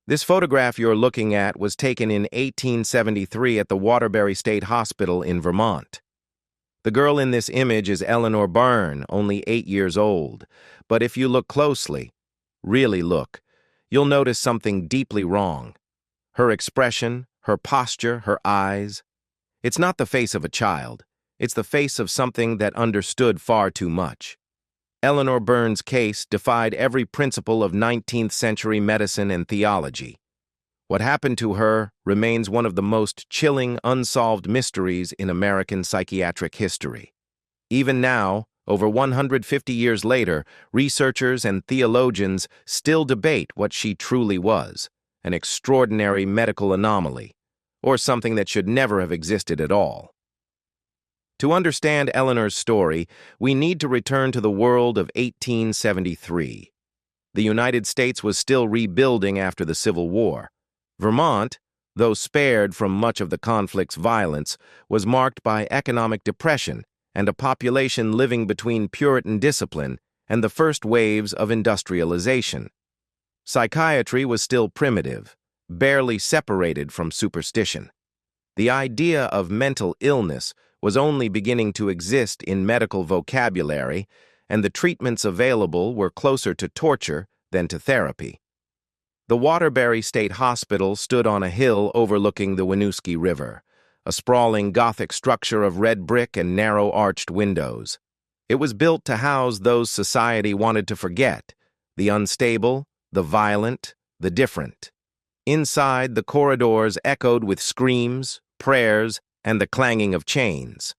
This photograph you're looking at was taken in 1873 at the Waterbury State Hospital in Vermont. The girl in this image is Eleanor Byrne, only 8 years old. But if you look closely, really look, you'll notice something deeply wrong. Her expression, her posture, her eyes. It's not the face of a child. It's the face of something that understood far too much. Eleanor Byrne's case defied every principle of 19th century medicine and theology. What happened to her remains one of the most chilling, unsolved mysteries in American psychiatric history. Even now, over 150 years later, researchers and theologians still debate what she truly was, an extraordinary medical anomaly, or something that should never have existed at all. To understand Eleanor's story, we need to return to the world of 1873. The United States was still rebuilding after the Civil War. Vermont, though spared from much of the conflict's violence, was marked by economic depression and a population living between Puritan discipline and the first waves of industrialization. Psychiatry was still primitive, barely separated from superstition. The idea of mental illness was only beginning to exist in medical vocabulary, and the treatments available were closer to torture than to therapy. The Waterbury State Hospital stood on a hill overlooking the Winooski River, a sprawling Gothic structure of red brick and narrow-arched windows. It was built to house those society wanted to forget, the unstable, the violent, the different. Inside, the corridors echoed with screams, prayers, and the clanging of chains.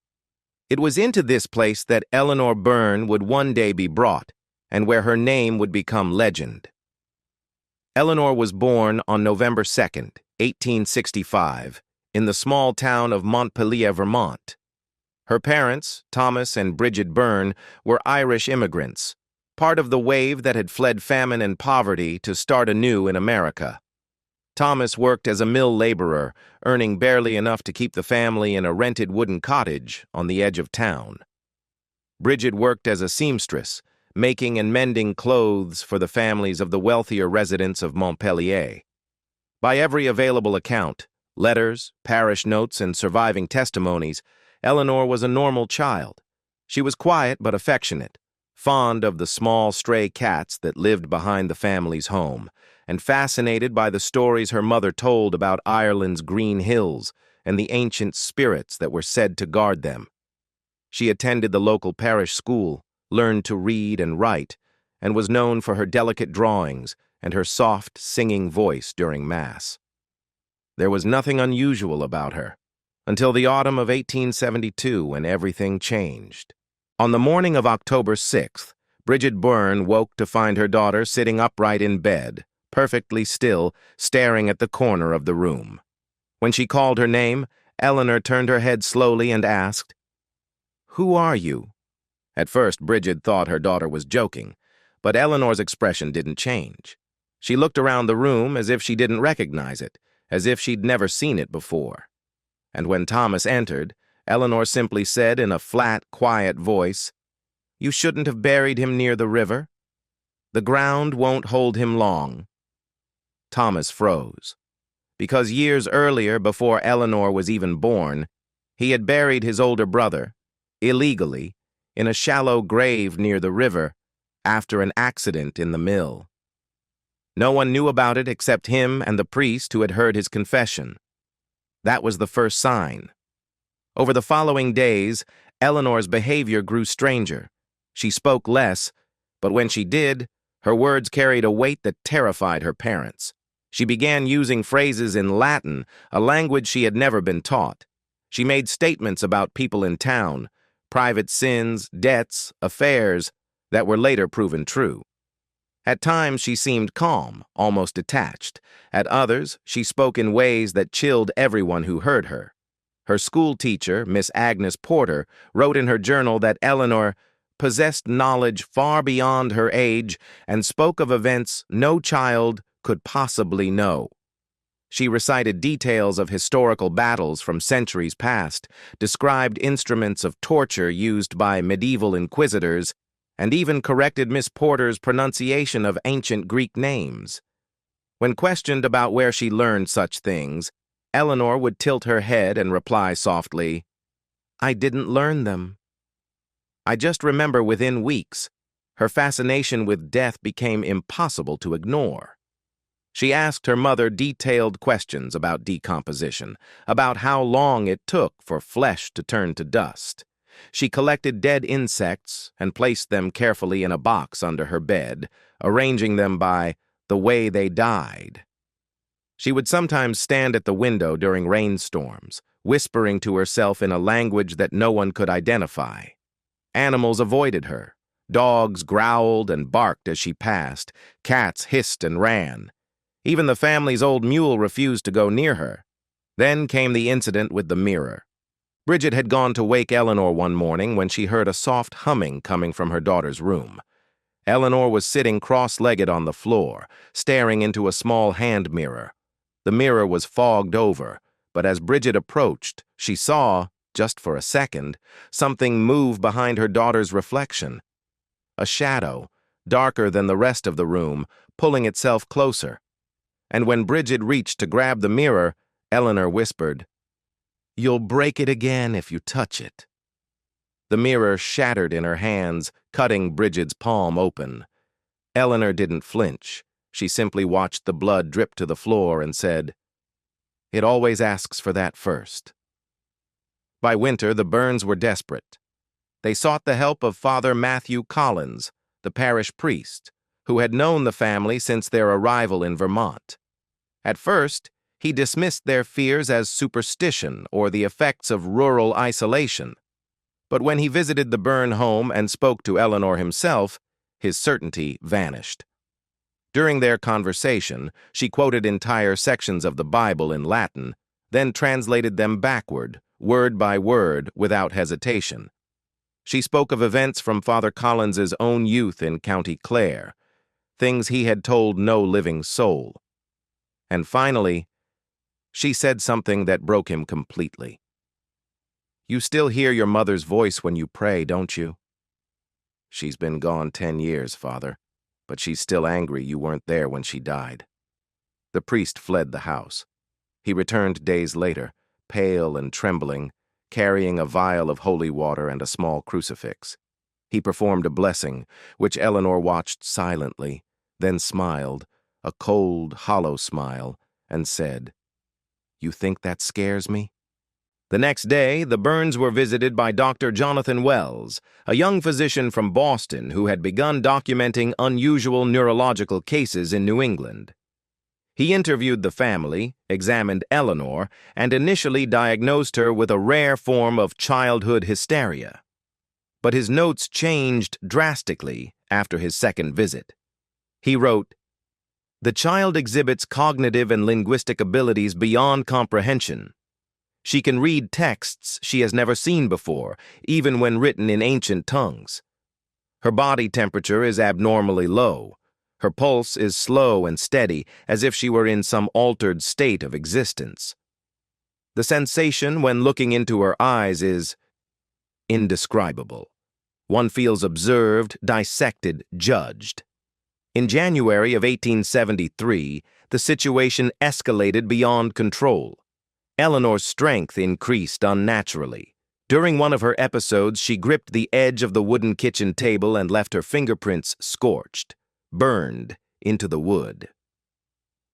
It was into this place that Eleanor Byrne would one day be brought, and where her name would become legend. Eleanor was born on November 2nd, 1865, in the small town of Montpelier, Vermont. Her parents, Thomas and Bridget Byrne, were Irish immigrants, part of the wave that had fled famine and poverty to start anew in America. Thomas worked as a mill laborer, earning barely enough to keep the family in a rented wooden cottage on the edge of town. Bridget worked as a seamstress, making and mending clothes for the families of the wealthier residents of Montpelier. By every available account, letters, parish notes, and surviving testimonies, Eleanor was a normal child. She was quiet but affectionate, fond of the small stray cats that lived behind the family's home, and fascinated by the stories her mother told about Ireland's green hills and the ancient spirits that were said to guard them. She attended the local parish school, learned to read and write, and was known for her delicate drawings and her soft, singing voice during Mass. There was nothing unusual about her, until the autumn of 1872 when everything changed. On the morning of October 6th, Bridget Byrne woke to find her daughter sitting upright in bed, perfectly still, staring at the corner of the room. When she called her name, Eleanor turned her head slowly and asked, "Who are you?" At first, Bridget thought her daughter was joking, but Eleanor's expression didn't change. She looked around the room as if she didn't recognize it, as if she'd never seen it before. And when Thomas entered, Eleanor simply said in a flat, quiet voice, "You shouldn't have buried him near the river. The ground won't hold him long." Thomas froze. Because years earlier, before Eleanor was even born, he had buried his older brother, illegally, in a shallow grave near the river after an accident in the mill. No one knew about it except him and the priest who had heard his confession. That was the first sign. Over the following days, Eleanor's behavior grew stranger. She spoke less, but when she did, her words carried a weight that terrified her parents. She began using phrases in Latin, a language she had never been taught. She made statements about people in town, private sins, debts, affairs, that were later proven true. At times she seemed calm, almost detached. At others, she spoke in ways that chilled everyone who heard her. Her school teacher, Miss Agnes Porter, wrote in her journal that Eleanor possessed knowledge far beyond her age and spoke of events no child could possibly know. She recited details of historical battles from centuries past, described instruments of torture used by medieval inquisitors, and even corrected Miss Porter's pronunciation of ancient Greek names. When questioned about where she learned such things, Eleanor would tilt her head and reply softly, "I didn't learn them." I just remember within weeks, her fascination with death became impossible to ignore. She asked her mother detailed questions about decomposition, about how long it took for flesh to turn to dust. She collected dead insects and placed them carefully in a box under her bed, arranging them by the way they died. She would sometimes stand at the window during rainstorms, whispering to herself in a language that no one could identify. Animals avoided her. Dogs growled and barked as she passed. Cats hissed and ran. Even the family's old mule refused to go near her. Then came the incident with the mirror. Bridget had gone to wake Eleanor one morning when she heard a soft humming coming from her daughter's room. Eleanor was sitting cross-legged on the floor, staring into a small hand mirror. The mirror was fogged over, but as Bridget approached, she saw, just for a second, something move behind her daughter's reflection. A shadow, darker than the rest of the room, pulling itself closer. And when Bridget reached to grab the mirror, Eleanor whispered, "You'll break it again if you touch it." The mirror shattered in her hands, cutting Bridget's palm open. Eleanor didn't flinch. She simply watched the blood drip to the floor and said, "It always asks for that first." By winter, the Byrnes were desperate. They sought the help of Father Matthew Collins, the parish priest, who had known the family since their arrival in Vermont. At first, he dismissed their fears as superstition or the effects of rural isolation. But when he visited the Byrne home and spoke to Eleanor himself, his certainty vanished. During their conversation, she quoted entire sections of the Bible in Latin, then translated them backward, word by word, without hesitation. She spoke of events from Father Collins's own youth in County Clare, things he had told no living soul. And finally, she said something that broke him completely. "You still hear your mother's voice when you pray, don't you?" "She's been gone 10 years, Father, but she's still angry you weren't there when she died." The priest fled the house. He returned days later, pale and trembling, carrying a vial of holy water and a small crucifix. He performed a blessing, which Eleanor watched silently, then smiled, a cold, hollow smile, and said, "You think that scares me?" The next day, the Byrnes were visited by Dr. Jonathan Wells, a young physician from Boston who had begun documenting unusual neurological cases in New England. He interviewed the family, examined Eleanor, and initially diagnosed her with a rare form of childhood hysteria. But his notes changed drastically after his second visit. He wrote, "The child exhibits cognitive and linguistic abilities beyond comprehension. She can read texts she has never seen before, even when written in ancient tongues. Her body temperature is abnormally low. Her pulse is slow and steady, as if she were in some altered state of existence. The sensation when looking into her eyes is indescribable. One feels observed, dissected, judged." In January of 1873, the situation escalated beyond control. Eleanor's strength increased unnaturally. During one of her episodes, she gripped the edge of the wooden kitchen table and left her fingerprints scorched, burned into the wood.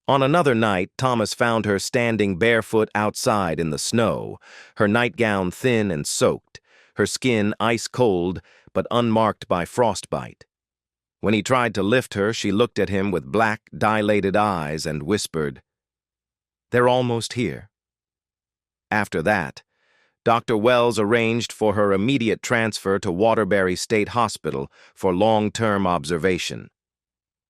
On another night, Thomas found her standing barefoot outside in the snow, her nightgown thin and soaked, her skin ice-cold but unmarked by frostbite. When he tried to lift her, she looked at him with black, dilated eyes and whispered, "They're almost here." After that, Dr. Wells arranged for her immediate transfer to Waterbury State Hospital for long-term observation.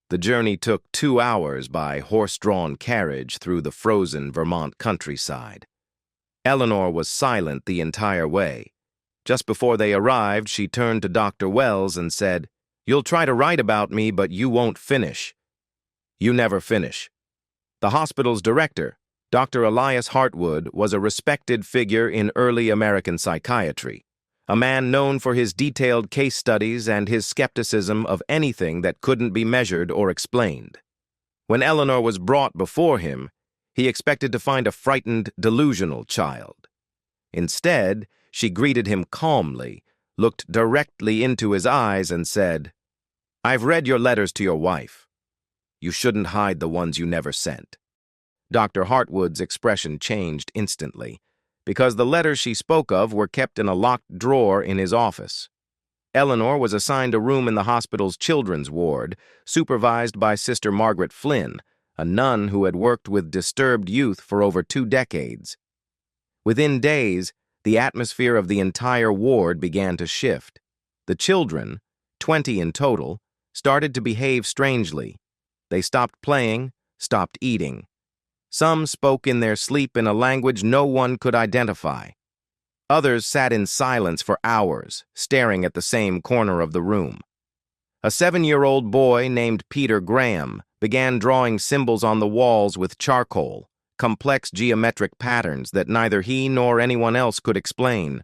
The journey took 2 hours by horse-drawn carriage through the frozen Vermont countryside. Eleanor was silent the entire way. Just before they arrived, she turned to Dr. Wells and said, "You'll try to write about me, but you won't finish." "You never finish." The hospital's director, Dr. Elias Hartwood, was a respected figure in early American psychiatry, a man known for his detailed case studies and his skepticism of anything that couldn't be measured or explained. When Eleanor was brought before him, he expected to find a frightened, delusional child. Instead, she greeted him calmly, looked directly into his eyes, and said, "I've read your letters to your wife. You shouldn't hide the ones you never sent." Dr. Hartwood's expression changed instantly, because the letters she spoke of were kept in a locked drawer in his office. Eleanor was assigned a room in the hospital's children's ward, supervised by Sister Margaret Flynn, a nun who had worked with disturbed youth for over 2 decades. Within days, the atmosphere of the entire ward began to shift. The children, 20 in total, started to behave strangely. They stopped playing, stopped eating. Some spoke in their sleep in a language no one could identify. Others sat in silence for hours, staring at the same corner of the room. A 7-year-old boy named Peter Graham began drawing symbols on the walls with charcoal, complex geometric patterns that neither he nor anyone else could explain.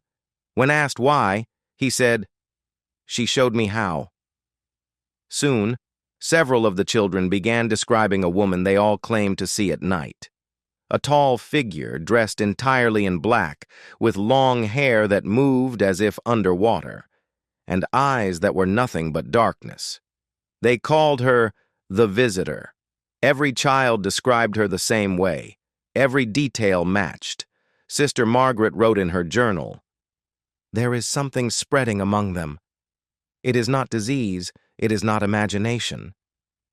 When asked why, he said, "She showed me how." Soon, several of the children began describing a woman they all claimed to see at night. A tall figure dressed entirely in black, with long hair that moved as if underwater, and eyes that were nothing but darkness. They called her the Visitor. Every child described her the same way. Every detail matched. Sister Margaret wrote in her journal, "There is something spreading among them. It is not disease, it is not imagination.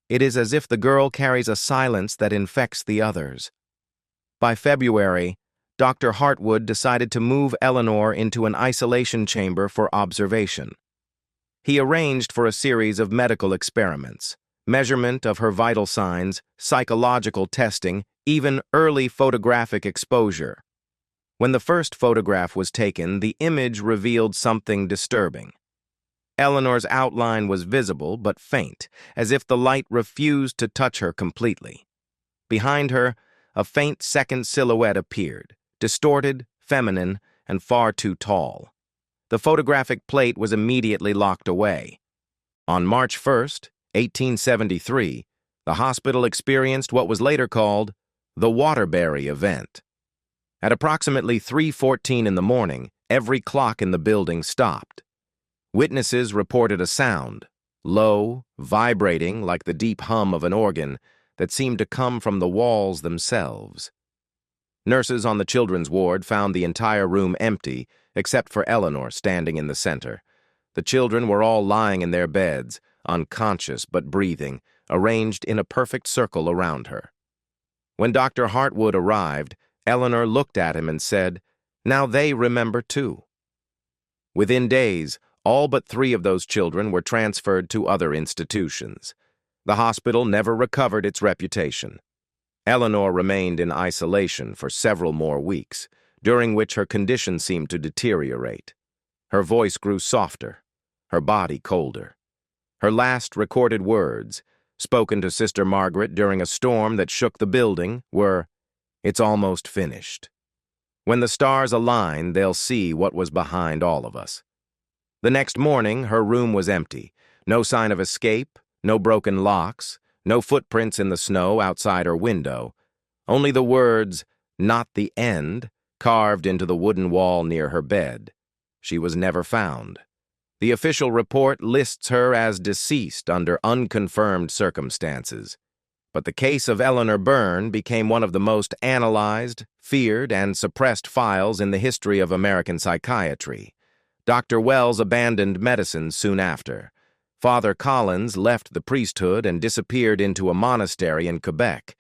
It is as if the girl carries a silence that infects the others." By February, Dr. Hartwood decided to move Eleanor into an isolation chamber for observation. He arranged for a series of medical experiments, measurement of her vital signs, psychological testing, even early photographic exposure. When the first photograph was taken, the image revealed something disturbing. Eleanor's outline was visible but faint, as if the light refused to touch her completely. Behind her, a faint second silhouette appeared, distorted, feminine, and far too tall. The photographic plate was immediately locked away. On March 1st, 1873, the hospital experienced what was later called the Waterbury event. At approximately 3:14 in the morning, every clock in the building stopped. Witnesses reported a sound, low, vibrating like the deep hum of an organ, that seemed to come from the walls themselves. Nurses on the children's ward found the entire room empty, except for Eleanor standing in the center. The children were all lying in their beds, unconscious but breathing, arranged in a perfect circle around her. When Dr. Hartwood arrived, Eleanor looked at him and said, "Now they remember too." Within days, all but 3 of those children were transferred to other institutions. The hospital never recovered its reputation. Eleanor remained in isolation for several more weeks, during which her condition seemed to deteriorate. Her voice grew softer, her body colder. Her last recorded words, spoken to Sister Margaret during a storm that shook the building, were, "It's almost finished. When the stars align, they'll see what was behind all of us." The next morning, her room was empty. No sign of escape, no broken locks, no footprints in the snow outside her window. Only the words, "Not the end," carved into the wooden wall near her bed. She was never found. The official report lists her as deceased under unconfirmed circumstances. But the case of Eleanor Byrne became one of the most analyzed, feared, and suppressed files in the history of American psychiatry. Dr. Wells abandoned medicine soon after. Father Collins left the priesthood and disappeared into a monastery in Quebec.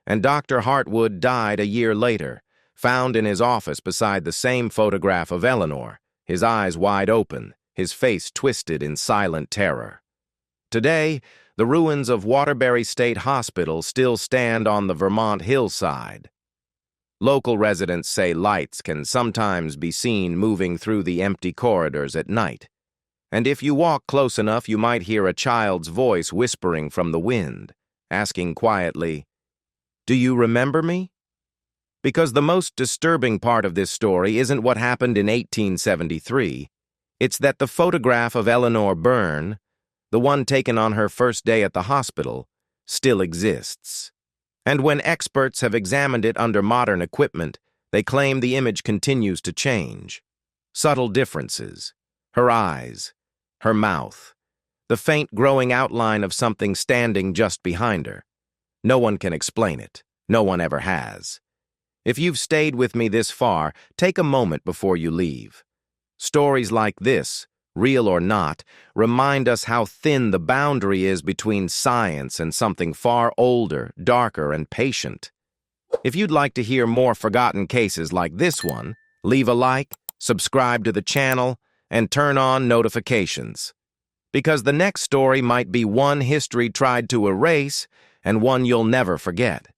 And Dr. Hartwood died a year later, found in his office beside the same photograph of Eleanor, his eyes wide open, his face twisted in silent terror. Today, the ruins of Waterbury State Hospital still stand on the Vermont hillside. Local residents say lights can sometimes be seen moving through the empty corridors at night. And if you walk close enough, you might hear a child's voice whispering from the wind, asking quietly, "Do you remember me?" Because the most disturbing part of this story isn't what happened in 1873. It's that the photograph of Eleanor Byrne, the one taken on her first day at the hospital, still exists. And when experts have examined it under modern equipment, they claim the image continues to change. Subtle differences. Her eyes, her mouth, the faint growing outline of something standing just behind her. No one can explain it. No one ever has. If you've stayed with me this far, take a moment before you leave. Stories like this, real or not, remind us how thin the boundary is between science and something far older, darker, and patient. If you'd like to hear more forgotten cases like this one, leave a like, subscribe to the channel, and turn on notifications. Because the next story might be one history tried to erase and one you'll never forget.